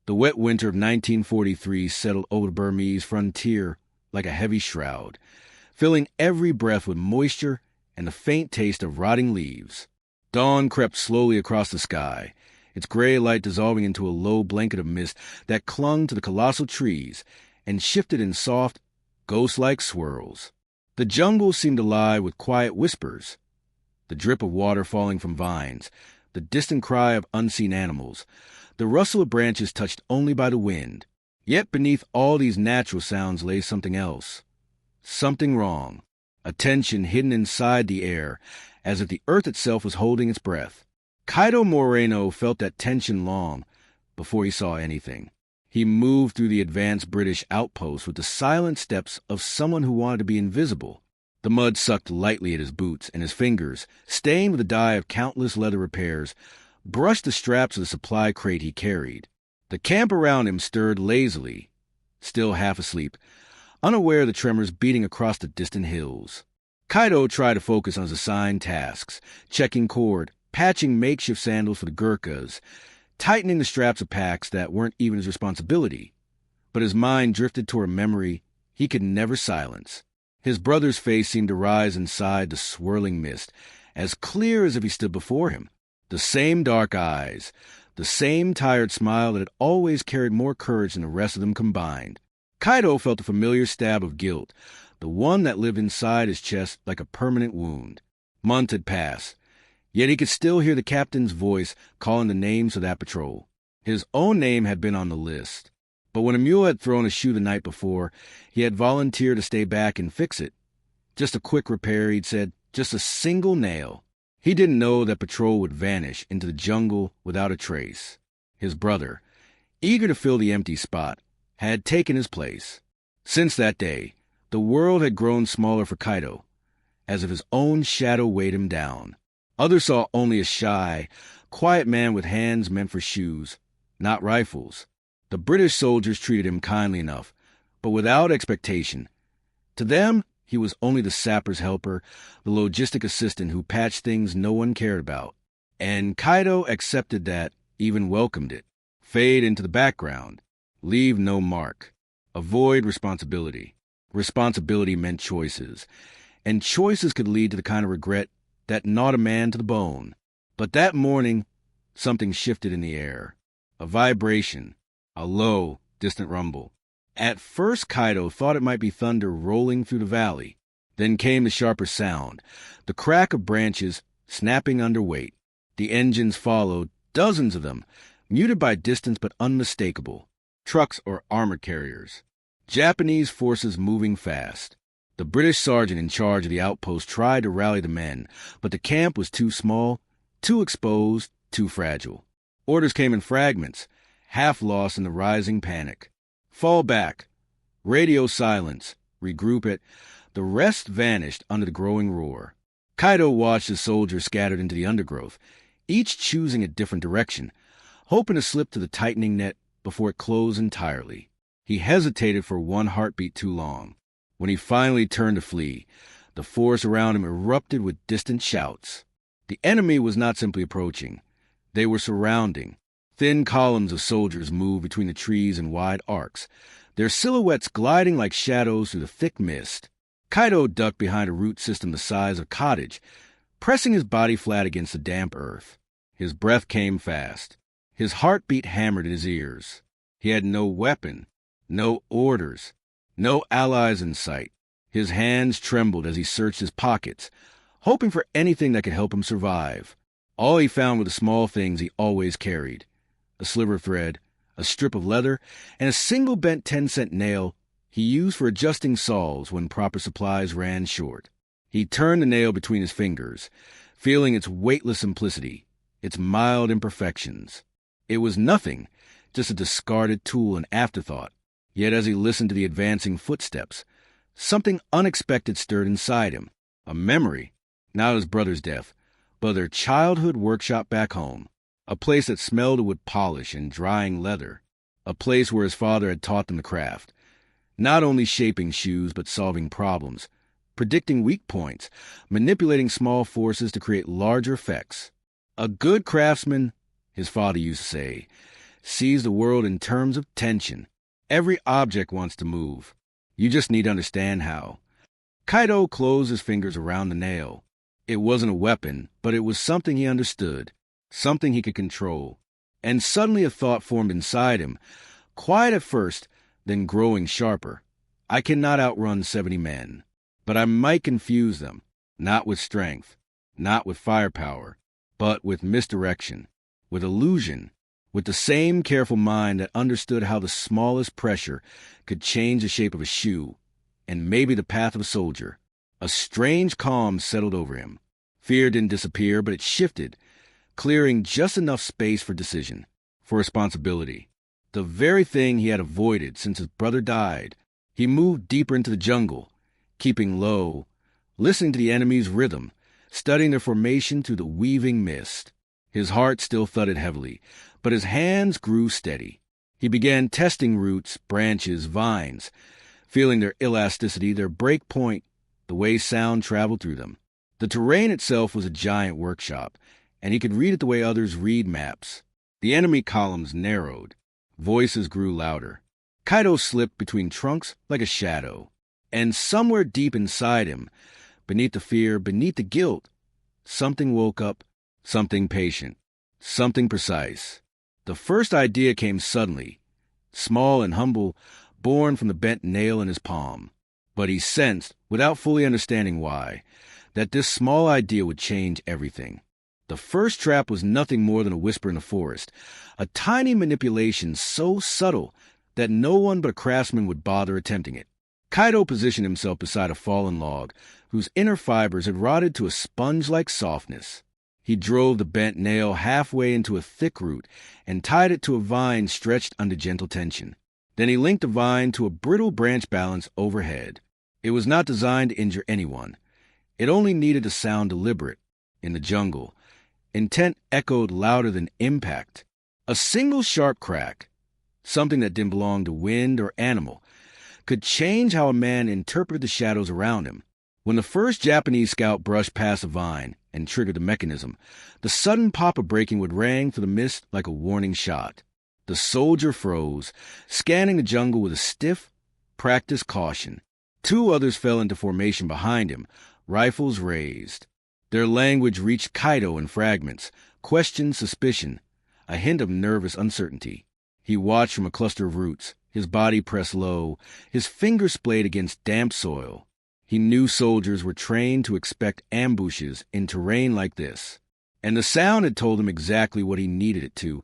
The wet winter of 1943 settled over the Burmese frontier like a heavy shroud, filling every breath with moisture and the faint taste of rotting leaves. Dawn crept slowly across the sky, its gray light dissolving into a low blanket of mist that clung to the colossal trees and shifted in soft, ghost-like swirls. The jungle seemed alive with quiet whispers, the drip of water falling from vines, the distant cry of unseen animals, the rustle of branches touched only by the wind. Yet beneath all these natural sounds lay something else. Something wrong. A tension hidden inside the air, as if the earth itself was holding its breath. Kaito Moreno felt that tension long before he saw anything. He moved through the advanced British outpost with the silent steps of someone who wanted to be invisible. The mud sucked lightly at his boots, and his fingers, stained with the dye of countless leather repairs, brushed the straps of the supply crate he carried. The camp around him stirred lazily, still half asleep, unaware of the tremors beating across the distant hills. Kaito tried to focus on his assigned tasks, checking cord, patching makeshift sandals for the Gurkhas, tightening the straps of packs that weren't even his responsibility. But his mind drifted toward a memory he could never silence. His brother's face seemed to rise inside the swirling mist, as clear as if he stood before him. The same dark eyes, the same tired smile that had always carried more courage than the rest of them combined. Kaito felt a familiar stab of guilt, the one that lived inside his chest like a permanent wound. Months had passed, yet he could still hear the captain's voice calling the names of that patrol. His own name had been on the list, but when a mule had thrown a shoe the night before, he had volunteered to stay back and fix it. Just a quick repair, he'd said, just a single nail. He didn't know that patrol would vanish into the jungle without a trace. His brother, eager to fill the empty spot, had taken his place. Since that day, the world had grown smaller for Kaito, as if his own shadow weighed him down. Others saw only a shy, quiet man with hands meant for shoes, not rifles. The British soldiers treated him kindly enough, but without expectation. To them, he was only the sapper's helper, the logistic assistant who patched things no one cared about. And Kaito accepted that, even welcomed it. Fade into the background. Leave no mark. Avoid responsibility. Responsibility meant choices. And choices could lead to the kind of regret that gnawed a man to the bone. But that morning, something shifted in the air. A vibration. A low, distant rumble. At first, Kaito thought it might be thunder rolling through the valley. Then came the sharper sound, the crack of branches snapping under weight. The engines followed, dozens of them, muted by distance but unmistakable. Trucks or armored carriers. Japanese forces moving fast. The British sergeant in charge of the outpost tried to rally the men, but the camp was too small, too exposed, too fragile. Orders came in fragments, half lost in the rising panic. Fall back. Radio silence. Regroup it. The rest vanished under the growing roar. Kaito watched the soldiers scattered into the undergrowth, each choosing a different direction, hoping to slip to the tightening net before it closed entirely. He hesitated for one heartbeat too long. When he finally turned to flee, the forest around him erupted with distant shouts. The enemy was not simply approaching. They were surrounding. Thin columns of soldiers moved between the trees in wide arcs, their silhouettes gliding like shadows through the thick mist. Kaito ducked behind a root system the size of a cottage, pressing his body flat against the damp earth. His breath came fast. His heartbeat hammered in his ears. He had no weapon, no orders, no allies in sight. His hands trembled as he searched his pockets, hoping for anything that could help him survive. All he found were the small things he always carried. A sliver of thread, a strip of leather, and a single bent 10-cent nail he used for adjusting saws when proper supplies ran short. He turned the nail between his fingers, feeling its weightless simplicity, its mild imperfections. It was nothing, just a discarded tool and afterthought. Yet as he listened to the advancing footsteps, something unexpected stirred inside him. A memory, not of his brother's death, but of their childhood workshop back home. A place that smelled of wood polish and drying leather. A place where his father had taught them the craft. Not only shaping shoes, but solving problems. Predicting weak points. Manipulating small forces to create larger effects. A good craftsman, his father used to say, sees the world in terms of tension. Every object wants to move. You just need to understand how. Kaido closed his fingers around the nail. It wasn't a weapon, but it was something he understood, something he could control. And suddenly a thought formed inside him, quiet at first, then growing sharper. I cannot outrun 70 men, but I might confuse them, not with strength, not with firepower, but with misdirection, with illusion, with the same careful mind that understood how the smallest pressure could change the shape of a shoe, and maybe the path of a soldier. A strange calm settled over him. Fear didn't disappear, but it shifted, clearing just enough space for decision, for responsibility. The very thing he had avoided since his brother died. He moved deeper into the jungle, keeping low, listening to the enemy's rhythm, studying their formation through the weaving mist. His heart still thudded heavily, but his hands grew steady. He began testing roots, branches, vines, feeling their elasticity, their break point, the way sound traveled through them. The terrain itself was a giant workshop, and he could read it the way others read maps. The enemy columns narrowed. Voices grew louder. Kaido slipped between trunks like a shadow. And somewhere deep inside him, beneath the fear, beneath the guilt, something woke up, something patient, something precise. The first idea came suddenly, small and humble, born from the bent nail in his palm. But he sensed, without fully understanding why, that this small idea would change everything. The first trap was nothing more than a whisper in the forest, a tiny manipulation so subtle that no one but a craftsman would bother attempting it. Kaido positioned himself beside a fallen log, whose inner fibers had rotted to a sponge-like softness. He drove the bent nail halfway into a thick root and tied it to a vine stretched under gentle tension. Then he linked the vine to a brittle branch balance overhead. It was not designed to injure anyone. It only needed to sound deliberate. In the jungle, intent echoed louder than impact. A single sharp crack, something that didn't belong to wind or animal, could change how a man interpreted the shadows around him. When the first Japanese scout brushed past a vine and triggered the mechanism, the sudden pop of breaking would ring through the mist like a warning shot. The soldier froze, scanning the jungle with a stiff, practiced caution. Two others fell into formation behind him, rifles raised. Their language reached Kaido in fragments, question, suspicion, a hint of nervous uncertainty. He watched from a cluster of roots, his body pressed low, his fingers splayed against damp soil. He knew soldiers were trained to expect ambushes in terrain like this. And the sound had told him exactly what he needed it to.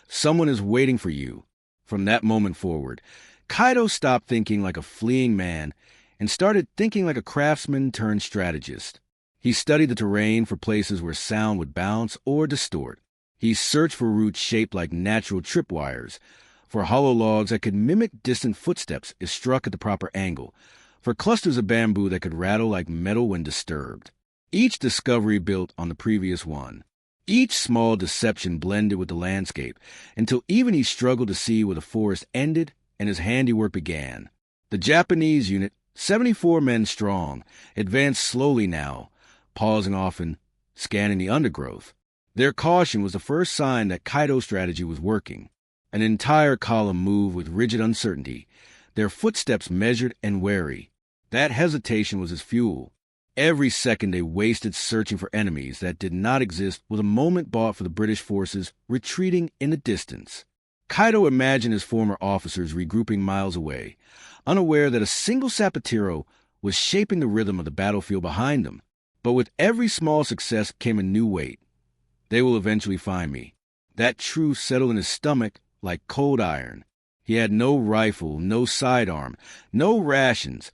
Someone is waiting for you. From that moment forward, Kaido stopped thinking like a fleeing man and started thinking like a craftsman turned strategist. He studied the terrain for places where sound would bounce or distort. He searched for roots shaped like natural tripwires, for hollow logs that could mimic distant footsteps if struck at the proper angle, for clusters of bamboo that could rattle like metal when disturbed. Each discovery built on the previous one. Each small deception blended with the landscape, until even he struggled to see where the forest ended and his handiwork began. The Japanese unit, 74 men strong, advanced slowly now, pausing often, scanning the undergrowth. Their caution was the first sign that Kaido's strategy was working. An entire column moved with rigid uncertainty, their footsteps measured and wary. That hesitation was his fuel. Every second they wasted searching for enemies that did not exist was a moment bought for the British forces retreating in the distance. Kaido imagined his former officers regrouping miles away, unaware that a single Sapatero was shaping the rhythm of the battlefield behind them. But with every small success came a new weight. They will eventually find me. That truth settled in his stomach like cold iron. He had no rifle, no sidearm, no rations,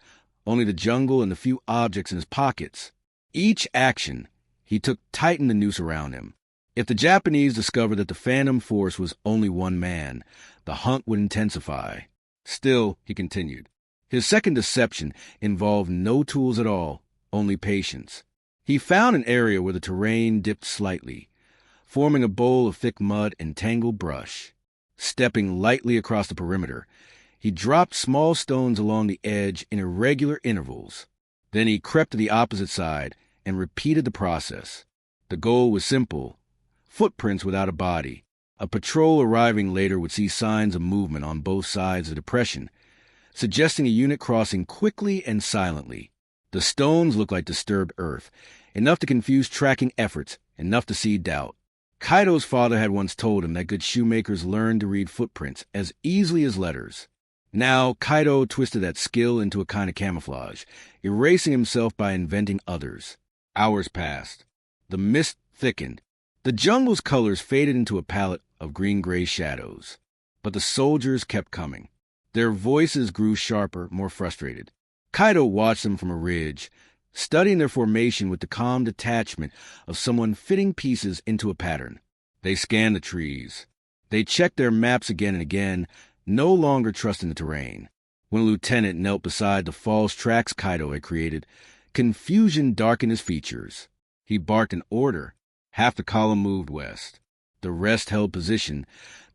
only the jungle and the few objects in his pockets. Each action he took tightened the noose around him. If the Japanese discovered that the phantom force was only one man, the hunt would intensify. Still, he continued. His second deception involved no tools at all, only patience. He found an area where the terrain dipped slightly, forming a bowl of thick mud and tangled brush. Stepping lightly across the perimeter, he dropped small stones along the edge in irregular intervals. Then he crept to the opposite side and repeated the process. The goal was simple: footprints without a body, A patrol arriving later would see signs of movement on both sides of the depression, suggesting a unit crossing quickly and silently. The stones looked like disturbed earth, enough to confuse tracking efforts, enough to seed doubt. Kaido's father had once told him that good shoemakers learned to read footprints as easily as letters. Now, Kaido twisted that skill into a kind of camouflage, erasing himself by inventing others. Hours passed. The mist thickened. The jungle's colors faded into a palette of green-gray shadows. But the soldiers kept coming. Their voices grew sharper, more frustrated. Kaido watched them from a ridge, studying their formation with the calm detachment of someone fitting pieces into a pattern. They scanned the trees. They checked their maps again and again, no longer trusting the terrain. When a lieutenant knelt beside the false tracks Kaido had created, confusion darkened his features. He barked an order. Half the column moved west. The rest held position,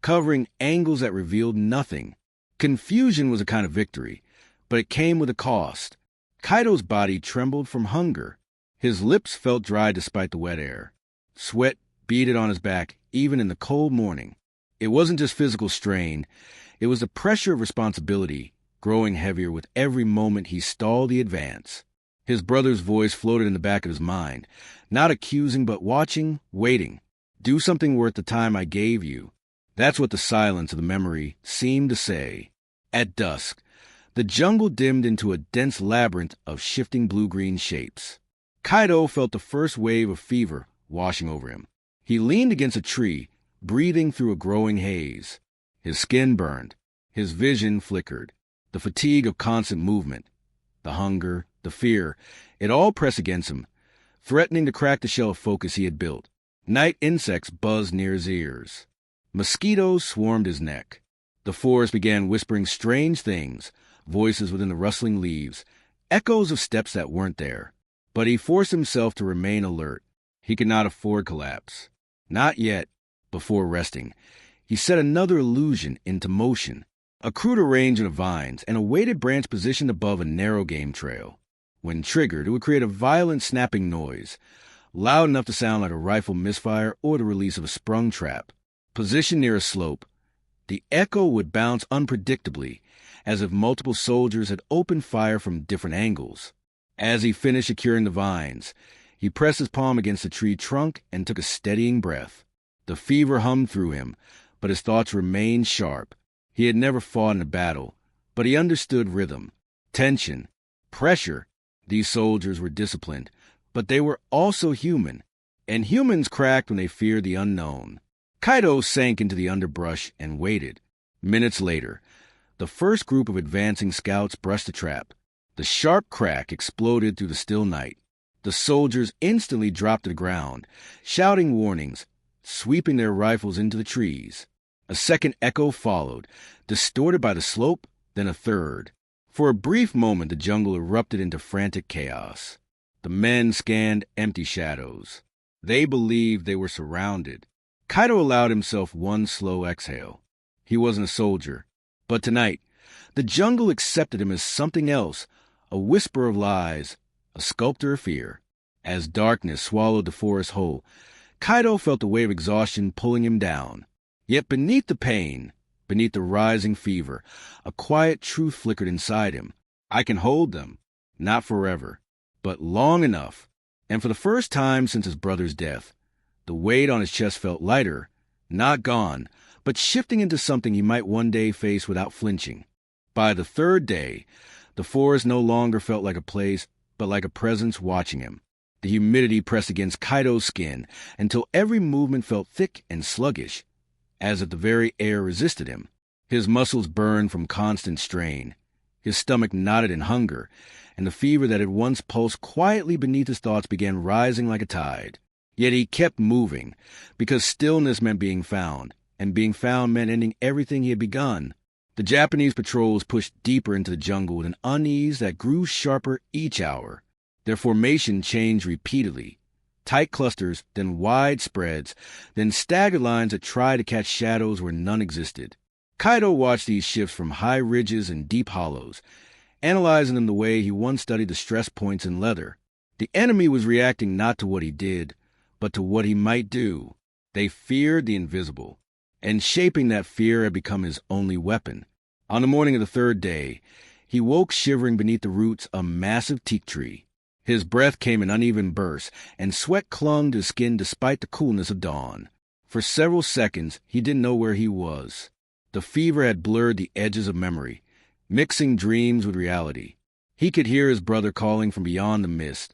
covering angles that revealed nothing. Confusion was a kind of victory, but it came with a cost. Kaido's body trembled from hunger. His lips felt dry despite the wet air. Sweat beaded on his back, even in the cold morning. It wasn't just physical strain. It was the pressure of responsibility, growing heavier with every moment he stalled the advance. His brother's voice floated in the back of his mind, not accusing but watching, waiting. Do something worth the time I gave you. That's what the silence of the memory seemed to say. At dusk, the jungle dimmed into a dense labyrinth of shifting blue-green shapes. Kaido felt the first wave of fever washing over him. He leaned against a tree, breathing through a growing haze. His skin burned. His vision flickered. The fatigue of constant movement, the hunger, the fear, it all pressed against him, threatening to crack the shell of focus he had built. Night insects buzzed near his ears. Mosquitoes swarmed his neck. The forest began whispering strange things, voices within the rustling leaves, echoes of steps that weren't there. But he forced himself to remain alert. He could not afford collapse. Not yet. Before resting, he set another illusion into motion. A crude arrangement of vines and a weighted branch positioned above a narrow game trail. When triggered, it would create a violent snapping noise, loud enough to sound like a rifle misfire or the release of a sprung trap. Positioned near a slope, the echo would bounce unpredictably, as if multiple soldiers had opened fire from different angles. As he finished securing the vines, he pressed his palm against the tree trunk and took a steadying breath. The fever hummed through him, but his thoughts remained sharp. He had never fought in a battle, but he understood rhythm, tension, pressure. These soldiers were disciplined, but they were also human, and humans cracked when they feared the unknown. Kaido sank into the underbrush and waited. Minutes later, the first group of advancing scouts brushed the trap. The sharp crack exploded through the still night. The soldiers instantly dropped to the ground, shouting warnings, sweeping their rifles into the trees. A second echo followed, distorted by the slope, then a third. For a brief moment, the jungle erupted into frantic chaos. The men scanned empty shadows. They believed they were surrounded. Kaido allowed himself one slow exhale. He wasn't a soldier. But tonight, the jungle accepted him as something else, a whisper of lies, a sculptor of fear. As darkness swallowed the forest whole, Kaido felt the wave of exhaustion pulling him down. Yet beneath the pain, beneath the rising fever, a quiet truth flickered inside him. I can hold them. Not forever, but long enough. And for the first time since his brother's death, the weight on his chest felt lighter, not gone, but shifting into something he might one day face without flinching. By the third day, the forest no longer felt like a place, but like a presence watching him. The humidity pressed against Kaido's skin until every movement felt thick and sluggish, as if the very air resisted him. His muscles burned from constant strain. His stomach knotted in hunger, and the fever that had once pulsed quietly beneath his thoughts began rising like a tide. Yet he kept moving, because stillness meant being found, and being found meant ending everything he had begun. The Japanese patrols pushed deeper into the jungle with an unease that grew sharper each hour. Their formation changed repeatedly. Tight clusters, then wide spreads, then staggered lines that tried to catch shadows where none existed. Kaido watched these shifts from high ridges and deep hollows, analyzing them the way he once studied the stress points in leather. The enemy was reacting not to what he did, but to what he might do. They feared the invisible. and shaping that fear had become his only weapon. On the morning of the third day, he woke shivering beneath the roots of a massive teak tree. His breath came in uneven bursts, and sweat clung to his skin despite the coolness of dawn. For several seconds, he didn't know where he was. The fever had blurred the edges of memory, mixing dreams with reality. He could hear his brother calling from beyond the mist,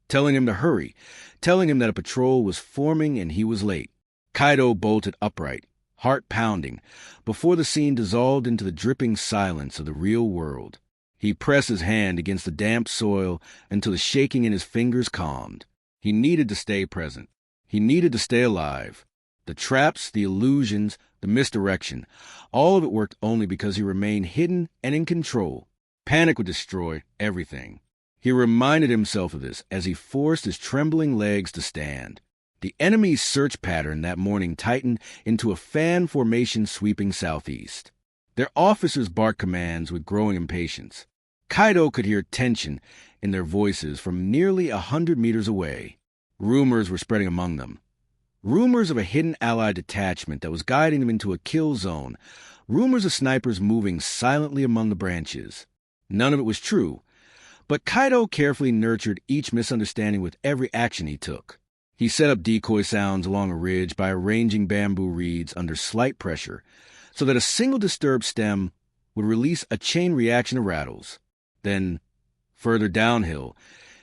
telling him to hurry, telling him that a patrol was forming and he was late. Kaido bolted upright, heart pounding, before the scene dissolved into the dripping silence of the real world. He pressed his hand against the damp soil until the shaking in his fingers calmed. He needed to stay present. He needed to stay alive. The traps, the illusions, the misdirection, all of it worked only because he remained hidden and in control. Panic would destroy everything. He reminded himself of this as he forced his trembling legs to stand. The enemy's search pattern that morning tightened into a fan formation sweeping southeast. Their officers barked commands with growing impatience. Kaido could hear tension in their voices from nearly 100 meters away. Rumors were spreading among them. Rumors of a hidden Allied detachment that was guiding them into a kill zone. Rumors of snipers moving silently among the branches. None of it was true, but Kaido carefully nurtured each misunderstanding with every action he took. He set up decoy sounds along a ridge by arranging bamboo reeds under slight pressure so that a single disturbed stem would release a chain reaction of rattles. Then, further downhill,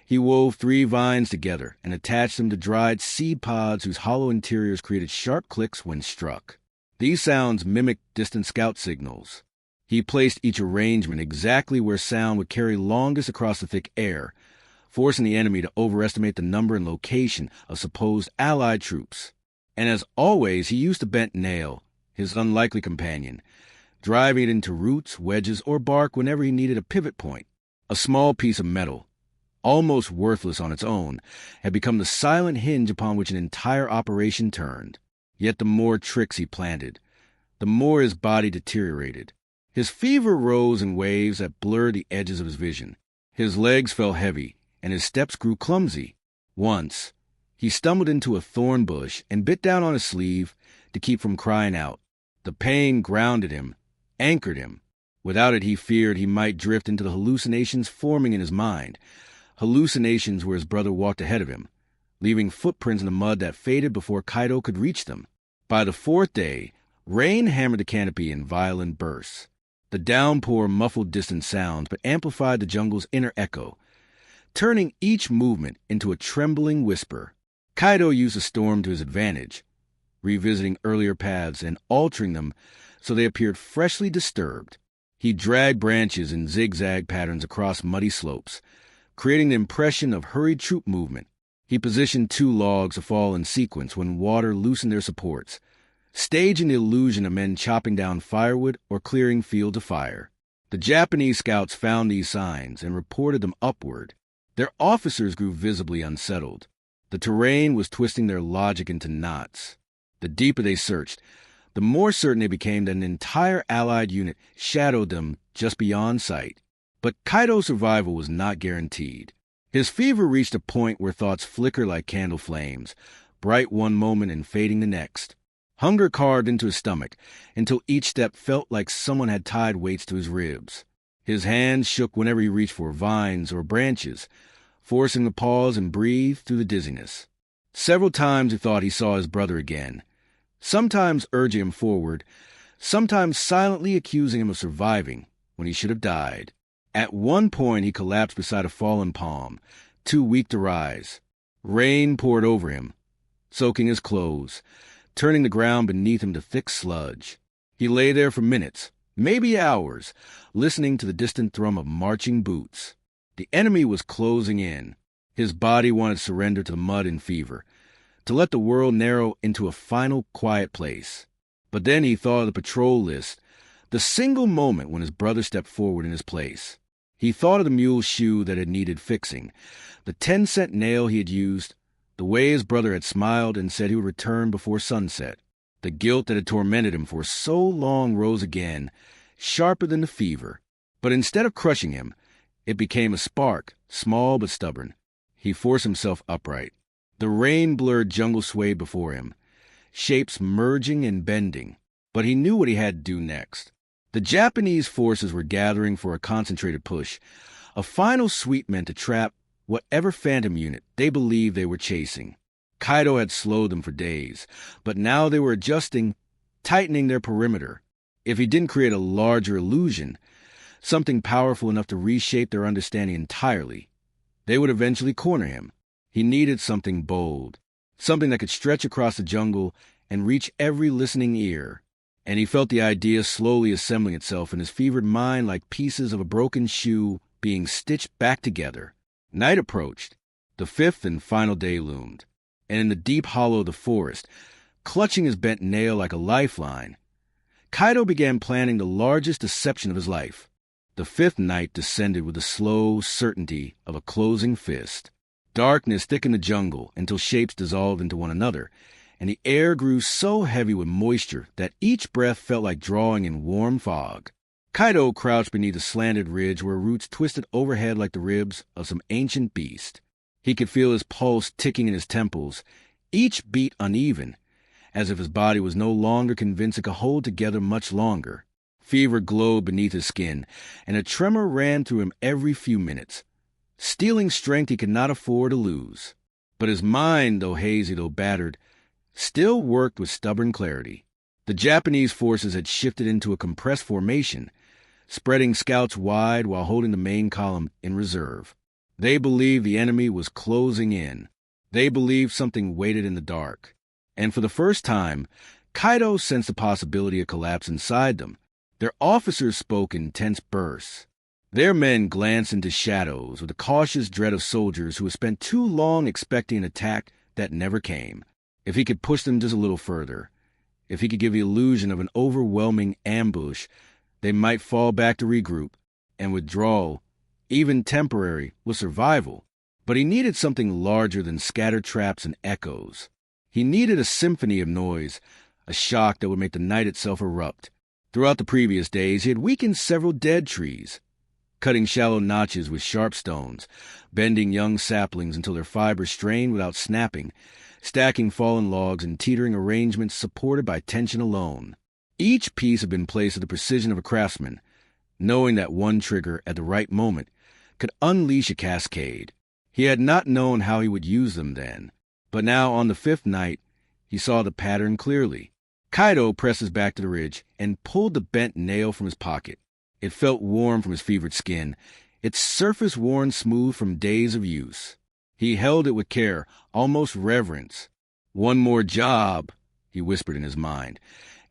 he wove 3 vines together and attached them to dried seed pods whose hollow interiors created sharp clicks when struck. These sounds mimicked distant scout signals. He placed each arrangement exactly where sound would carry longest across the thick air, forcing the enemy to overestimate the number and location of supposed Allied troops. And as always, he used the bent nail, his unlikely companion, driving it into roots, wedges, or bark whenever he needed a pivot point. A small piece of metal, almost worthless on its own, had become the silent hinge upon which an entire operation turned. Yet the more tricks he planted, the more his body deteriorated. His fever rose in waves that blurred the edges of his vision. His legs felt heavy, and his steps grew clumsy. Once, he stumbled into a thorn bush and bit down on his sleeve to keep from crying out. The pain grounded him, anchored him. Without it, he feared he might drift into the hallucinations forming in his mind, hallucinations where his brother walked ahead of him, leaving footprints in the mud that faded before Kaido could reach them. By the 4th day, rain hammered the canopy in violent bursts. The downpour muffled distant sounds but amplified the jungle's inner echo, turning each movement into a trembling whisper. Kaido used the storm to his advantage, revisiting earlier paths and altering them so they appeared freshly disturbed. He dragged branches in zigzag patterns across muddy slopes, creating the impression of hurried troop movement. He positioned 2 logs to fall in sequence when water loosened their supports, staging the illusion of men chopping down firewood or clearing field to fire. The Japanese scouts found these signs and reported them upward. Their officers grew visibly unsettled. The terrain was twisting their logic into knots. The deeper they searched, the more certain they became that an entire Allied unit shadowed them just beyond sight. But Kaido's survival was not guaranteed. His fever reached a point where thoughts flickered like candle flames, bright one moment and fading the next. Hunger carved into his stomach until each step felt like someone had tied weights to his ribs. His hands shook whenever he reached for vines or branches, forcing him to pause and breathe through the dizziness. Several times he thought he saw his brother again, sometimes urging him forward, sometimes silently accusing him of surviving when he should have died. At one point he collapsed beside a fallen palm, too weak to rise. Rain poured over him, soaking his clothes, turning the ground beneath him to thick sludge. He lay there for minutes, maybe hours, listening to the distant thrum of marching boots. The enemy was closing in. His body wanted to surrender to the mud and fever, to let the world narrow into a final quiet place. But then he thought of the patrol list, the single moment when his brother stepped forward in his place. He thought of the mule's shoe that had needed fixing, the 10-cent nail he had used, the way his brother had smiled and said he would return before sunset. The guilt that had tormented him for so long rose again, sharper than the fever. But instead of crushing him, it became a spark, small but stubborn. He forced himself upright. The rain-blurred jungle swayed before him, shapes merging and bending. but he knew what he had to do next. The Japanese forces were gathering for a concentrated push, a final sweep meant to trap whatever phantom unit they believed they were chasing. Kaido had slowed them for days, but now they were adjusting, tightening their perimeter. If he didn't create a larger illusion, something powerful enough to reshape their understanding entirely, they would eventually corner him. He needed something bold, something that could stretch across the jungle and reach every listening ear. And he felt the idea slowly assembling itself in his fevered mind like pieces of a broken shoe being stitched back together. Night approached. The fifth and final day loomed. And in the deep hollow of the forest, clutching his bent nail like a lifeline, Kaido began planning the largest deception of his life. The fifth night descended with the slow certainty of a closing fist. Darkness thickened the jungle until shapes dissolved into one another, and the air grew so heavy with moisture that each breath felt like drawing in warm fog. Kaido crouched beneath a slanted ridge where roots twisted overhead like the ribs of some ancient beast. He could feel his pulse ticking in his temples, each beat uneven, as if his body was no longer convinced it could hold together much longer. Fever glowed beneath his skin, and a tremor ran through him every few minutes, stealing strength he could not afford to lose. But his mind, though hazy, though battered, still worked with stubborn clarity. The Japanese forces had shifted into a compressed formation, spreading scouts wide while holding the main column in reserve. They believed the enemy was closing in. They believed something waited in the dark. And for the first time, Kaido sensed the possibility of collapse inside them. Their officers spoke in tense bursts. Their men glanced into shadows with the cautious dread of soldiers who had spent too long expecting an attack that never came. If he could push them just a little further, if he could give the illusion of an overwhelming ambush, they might fall back to regroup, and withdrawal, even temporary, was survival. But he needed something larger than scattered traps and echoes. He needed a symphony of noise, a shock that would make the night itself erupt. Throughout the previous days, he had weakened several dead trees, cutting shallow notches with sharp stones, bending young saplings until their fibers strained without snapping, stacking fallen logs in teetering arrangements supported by tension alone. Each piece had been placed with the precision of a craftsman, knowing that one trigger at the right moment could unleash a cascade. He had not known how he would use them then, but now on the fifth night, he saw the pattern clearly. Kaido pressed his back to the ridge and pulled the bent nail from his pocket. It felt warm from his fevered skin, its surface worn smooth from days of use. He held it with care, almost reverence. "One more job," he whispered in his mind,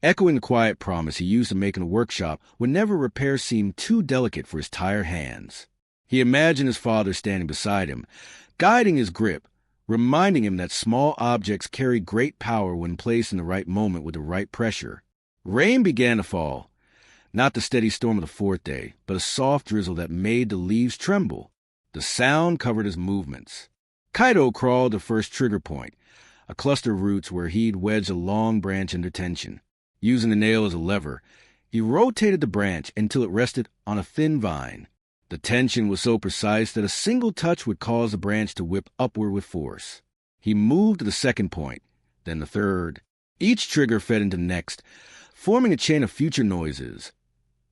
echoing the quiet promise he used to make in a workshop whenever repair seemed too delicate for his tired hands. He imagined his father standing beside him, guiding his grip, reminding him that small objects carry great power when placed in the right moment with the right pressure. Rain began to fall, not the steady storm of the fourth day, but a soft drizzle that made the leaves tremble. The sound covered his movements. Kaido crawled to the first trigger point, a cluster of roots where he'd wedged a long branch under tension. Using the nail as a lever, he rotated the branch until it rested on a thin vine. The tension was so precise that a single touch would cause the branch to whip upward with force. He moved to the second point, then the third. Each trigger fed into the next, forming a chain of future noises.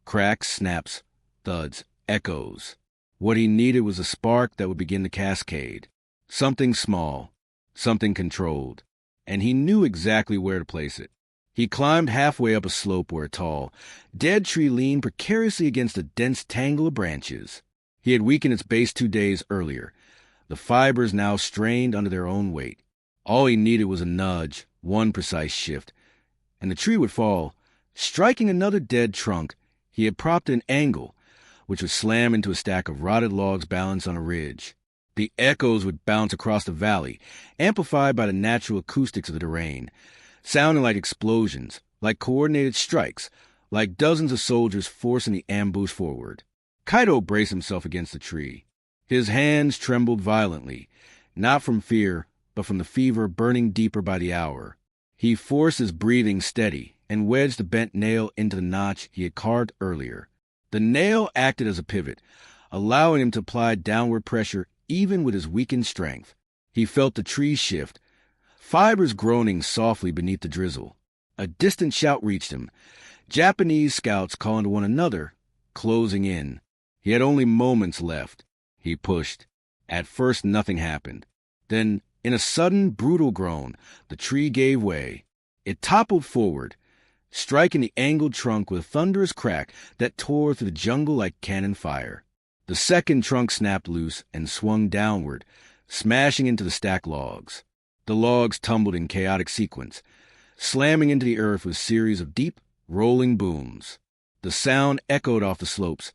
Cracks, snaps, thuds, echoes. What he needed was a spark that would begin the cascade. Something small, something controlled, and he knew exactly where to place it. He climbed halfway up a slope where a tall, dead tree leaned precariously against a dense tangle of branches. He had weakened its base 2 days earlier, the fibers now strained under their own weight. All he needed was a nudge, one precise shift, and the tree would fall, striking another dead trunk. He had propped an angle, which would slam into a stack of rotted logs balanced on a ridge. The echoes would bounce across the valley, amplified by the natural acoustics of the terrain, sounding like explosions, like coordinated strikes, like dozens of soldiers forcing the ambush forward. Kaido braced himself against the tree. His hands trembled violently, not from fear, but from the fever burning deeper by the hour. He forced his breathing steady and wedged the bent nail into the notch he had carved earlier. The nail acted as a pivot, allowing him to apply downward pressure even with his weakened strength. He felt the tree shift, fibers groaning softly beneath the drizzle. A distant shout reached him. Japanese scouts calling to one another, closing in. He had only moments left. He pushed. At first, nothing happened. Then, in a sudden, brutal groan, the tree gave way. It toppled forward, striking the angled trunk with a thunderous crack that tore through the jungle like cannon fire. The second trunk snapped loose and swung downward, smashing into the stacked logs. The logs tumbled in chaotic sequence, slamming into the earth with a series of deep, rolling booms. The sound echoed off the slopes,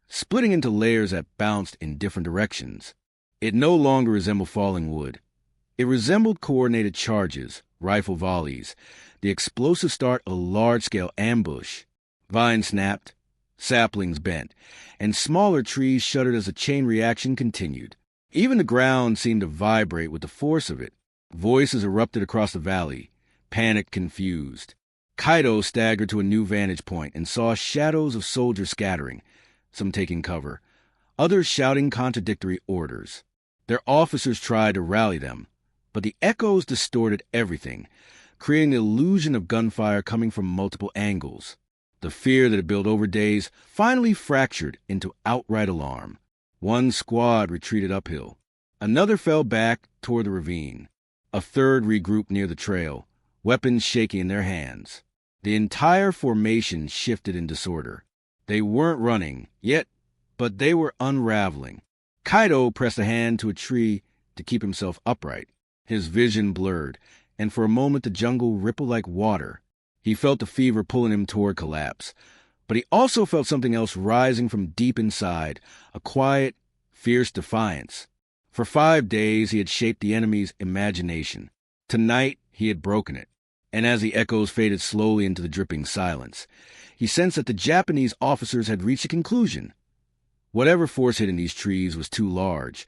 splitting into layers that bounced in different directions. It no longer resembled falling wood. It resembled coordinated charges, rifle volleys, the explosive start of a large-scale ambush. Vines snapped, saplings bent, and smaller trees shuddered as the chain reaction continued. Even the ground seemed to vibrate with the force of it. Voices erupted across the valley, panicked, confused. Kaito staggered to a new vantage point and saw shadows of soldiers scattering, some taking cover, others shouting contradictory orders. Their officers tried to rally them, but the echoes distorted everything, creating the illusion of gunfire coming from multiple angles. The fear that had built over days finally fractured into outright alarm. One squad retreated uphill. Another fell back toward the ravine. A third regrouped near the trail, weapons shaking in their hands. The entire formation shifted in disorder. They weren't running yet, but they were unraveling. Kaito pressed a hand to a tree to keep himself upright. His vision blurred, and for a moment the jungle rippled like water. He felt the fever pulling him toward collapse, but he also felt something else rising from deep inside, a quiet, fierce defiance. For 5 days he had shaped the enemy's imagination. Tonight he had broken it, and as the echoes faded slowly into the dripping silence, he sensed that the Japanese officers had reached a conclusion. Whatever force hid in these trees was too large,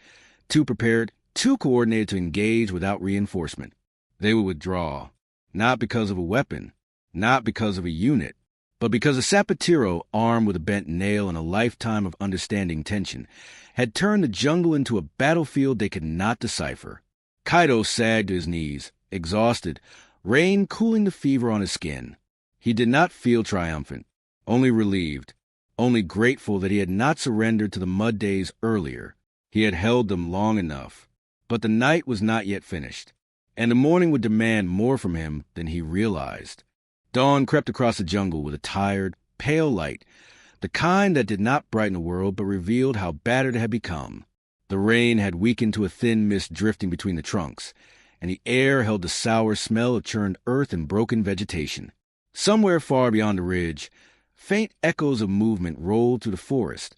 too prepared, too coordinated to engage without reinforcement. They would withdraw, not because of a weapon, not because of a unit, but because a Sapatero, armed with a bent nail and a lifetime of understanding tension, had turned the jungle into a battlefield they could not decipher. Kaito sagged to his knees, exhausted, rain cooling the fever on his skin. He did not feel triumphant, only relieved, only grateful that he had not surrendered to the mud days earlier. He had held them long enough. But the night was not yet finished, and the morning would demand more from him than he realized. Dawn crept across the jungle with a tired, pale light, the kind that did not brighten the world but revealed how battered it had become. The rain had weakened to a thin mist drifting between the trunks, and the air held the sour smell of churned earth and broken vegetation. Somewhere far beyond the ridge, faint echoes of movement rolled through the forest.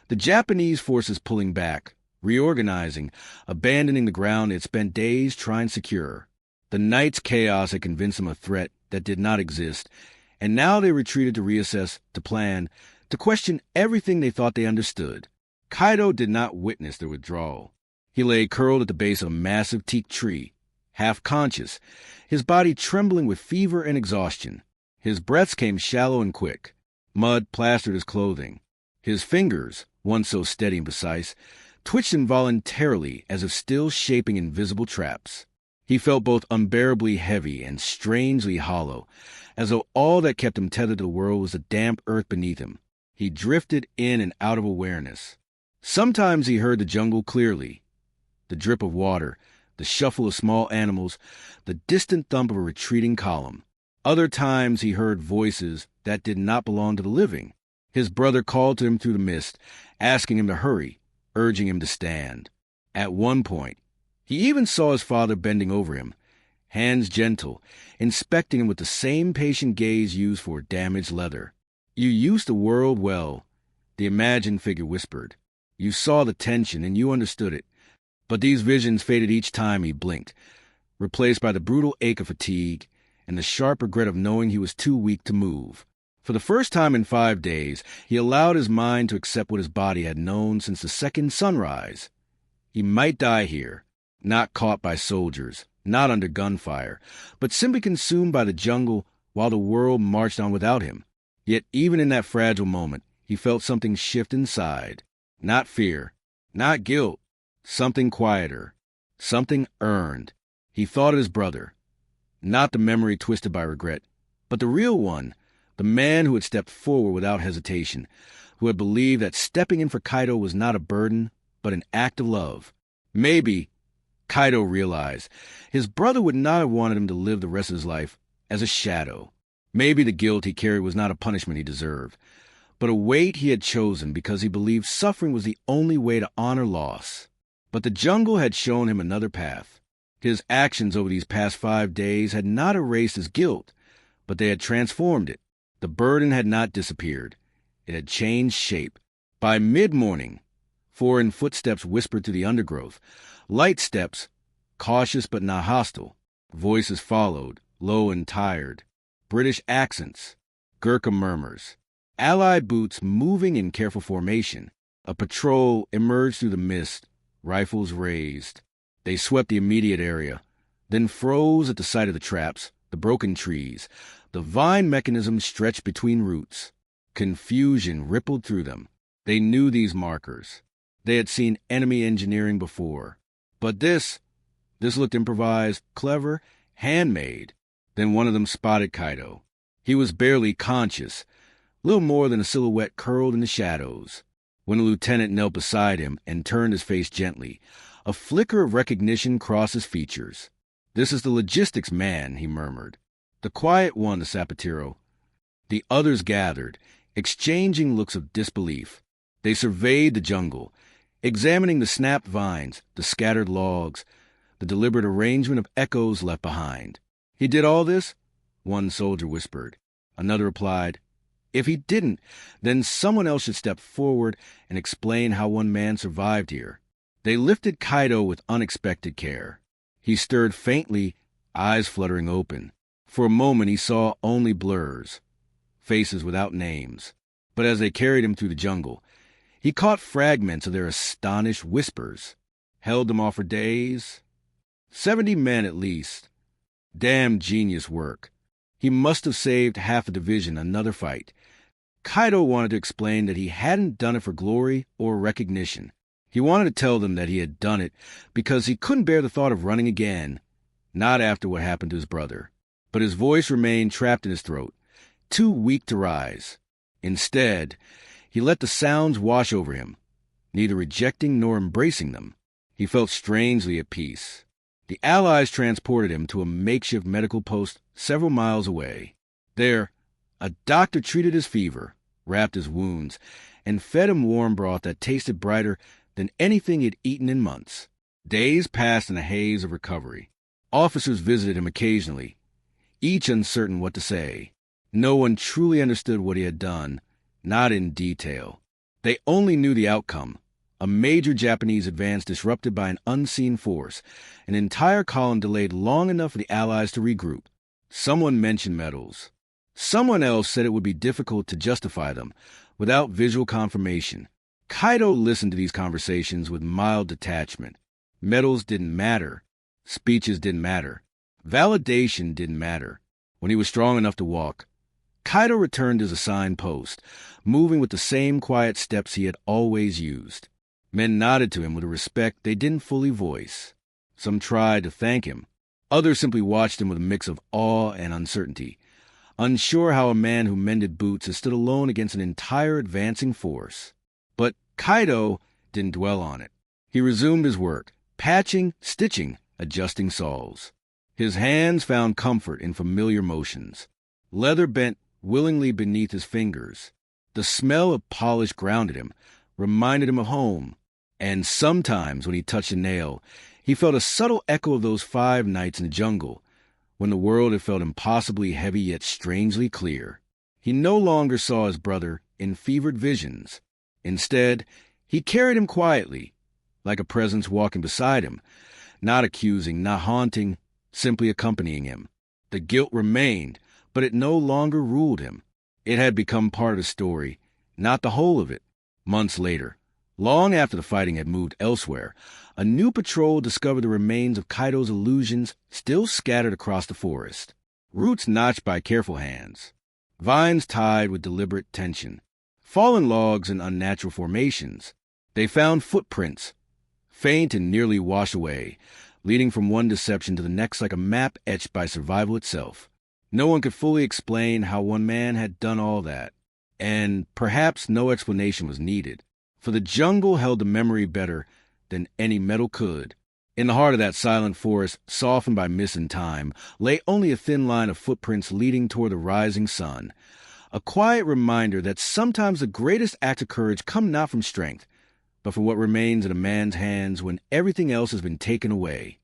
The Japanese forces pulling back, reorganizing, abandoning the ground they had spent days trying to secure. The night's chaos had convinced them of a threat that did not exist, and now they retreated to reassess, to plan, to question everything they thought they understood. Kaito did not witness their withdrawal. He lay curled at the base of a massive teak tree, half conscious, his body trembling with fever and exhaustion. His breaths came shallow and quick. Mud plastered his clothing. His fingers, once so steady and precise, twitched involuntarily as if still shaping invisible traps. He felt both unbearably heavy and strangely hollow, as though all that kept him tethered to the world was the damp earth beneath him. He drifted in and out of awareness. Sometimes he heard the jungle clearly, the drip of water, the shuffle of small animals, the distant thump of a retreating column. Other times he heard voices that did not belong to the living. His brother called to him through the mist, asking him to hurry, urging him to stand. At one point, he even saw his father bending over him, hands gentle, inspecting him with the same patient gaze used for damaged leather. "You used the world well," the imagined figure whispered. "You saw the tension and you understood it. But these visions faded each time he blinked, replaced by the brutal ache of fatigue and the sharp regret of knowing he was too weak to move. For the first time in 5 days, he allowed his mind to accept what his body had known since the second sunrise. He might die here, not caught by soldiers, not under gunfire, but simply consumed by the jungle while the world marched on without him. Yet even in that fragile moment, he felt something shift inside. Not fear, not guilt, something quieter, something earned. He thought of his brother, not the memory twisted by regret, But the real one, the man who had stepped forward without hesitation, who had believed that stepping in for Kaido was not a burden, but an act of love. Maybe, Kaido realized, his brother would not have wanted him to live the rest of his life as a shadow. Maybe the guilt he carried was not a punishment he deserved, but a weight he had chosen because he believed suffering was the only way to honor loss. But the jungle had shown him another path. His actions over these past 5 days had not erased his guilt, but they had transformed it. The burden had not disappeared. It had changed shape. By mid-morning, foreign footsteps whispered through the undergrowth. Light steps, cautious but not hostile. Voices followed, low and tired. British accents, Gurkha murmurs. Allied boots moving in careful formation. A patrol emerged through the mist, rifles raised. They swept the immediate area, then froze at the sight of the traps, the broken trees. The vine mechanisms stretched between roots. Confusion rippled through them. They knew these markers. They had seen enemy engineering before. But this looked improvised, clever, handmade. Then one of them spotted Kaido. He was barely conscious, little more than a silhouette curled in the shadows. When the lieutenant knelt beside him and turned his face gently, a flicker of recognition crossed his features. "This is the logistics man," he murmured. "The quiet one," the Sapatero. The others gathered, exchanging looks of disbelief. They surveyed the jungle, examining the snapped vines, the scattered logs, the deliberate arrangement of echoes left behind. "He did all this?" one soldier whispered. Another replied, "If he didn't, then someone else should step forward and explain how one man survived here." They lifted Kaido with unexpected care. He stirred faintly, eyes fluttering open. For a moment he saw only blurs, faces without names. But as they carried him through the jungle, he caught fragments of their astonished whispers. Held them off for days. 70 men at least. Damn genius work. He must have saved half a division another fight. Kaido wanted to explain that he hadn't done it for glory or recognition. He wanted to tell them that he had done it because he couldn't bear the thought of running again, not after what happened to his brother. But his voice remained trapped in his throat, too weak to rise. Instead, he let the sounds wash over him, neither rejecting nor embracing them. He felt strangely at peace. The Allies transported him to a makeshift medical post several miles away. There, a doctor treated his fever, wrapped his wounds, and fed him warm broth that tasted brighter than anything he'd eaten in months. Days passed in a haze of recovery. Officers visited him occasionally, each uncertain what to say. No one truly understood what he had done, not in detail. They only knew the outcome. A major Japanese advance disrupted by an unseen force, an entire column delayed long enough for the Allies to regroup. Someone mentioned medals. Someone else said it would be difficult to justify them without visual confirmation. Kaido listened to these conversations with mild detachment. Medals didn't matter. Speeches didn't matter. Validation didn't matter. When he was strong enough to walk, Kaido returned to his assigned post, moving with the same quiet steps he had always used. Men nodded to him with a respect they didn't fully voice. Some tried to thank him. Others simply watched him with a mix of awe and uncertainty, unsure how a man who mended boots had stood alone against an entire advancing force. But Kaido didn't dwell on it. He resumed his work, patching, stitching, adjusting soles. His hands found comfort in familiar motions. Leather bent willingly beneath his fingers. The smell of polish grounded him, reminded him of home. And sometimes when he touched a nail, he felt a subtle echo of those 5 nights in the jungle, when the world had felt impossibly heavy yet strangely clear. He no longer saw his brother in fevered visions. Instead, he carried him quietly, like a presence walking beside him, not accusing, not haunting, simply accompanying him. The guilt remained, but it no longer ruled him. It had become part of the story, not the whole of it. Months later, long after the fighting had moved elsewhere, a new patrol discovered the remains of Kaido's illusions still scattered across the forest. Roots notched by careful hands, vines tied with deliberate tension, fallen logs and unnatural formations. They found footprints, faint and nearly washed away, leading from one deception to the next like a map etched by survival itself. No one could fully explain how one man had done all that, and perhaps no explanation was needed, for the jungle held the memory better than any metal could. In the heart of that silent forest, softened by mist and time, lay only a thin line of footprints leading toward the rising sun, a quiet reminder that sometimes the greatest acts of courage come not from strength, but from what remains in a man's hands when everything else has been taken away.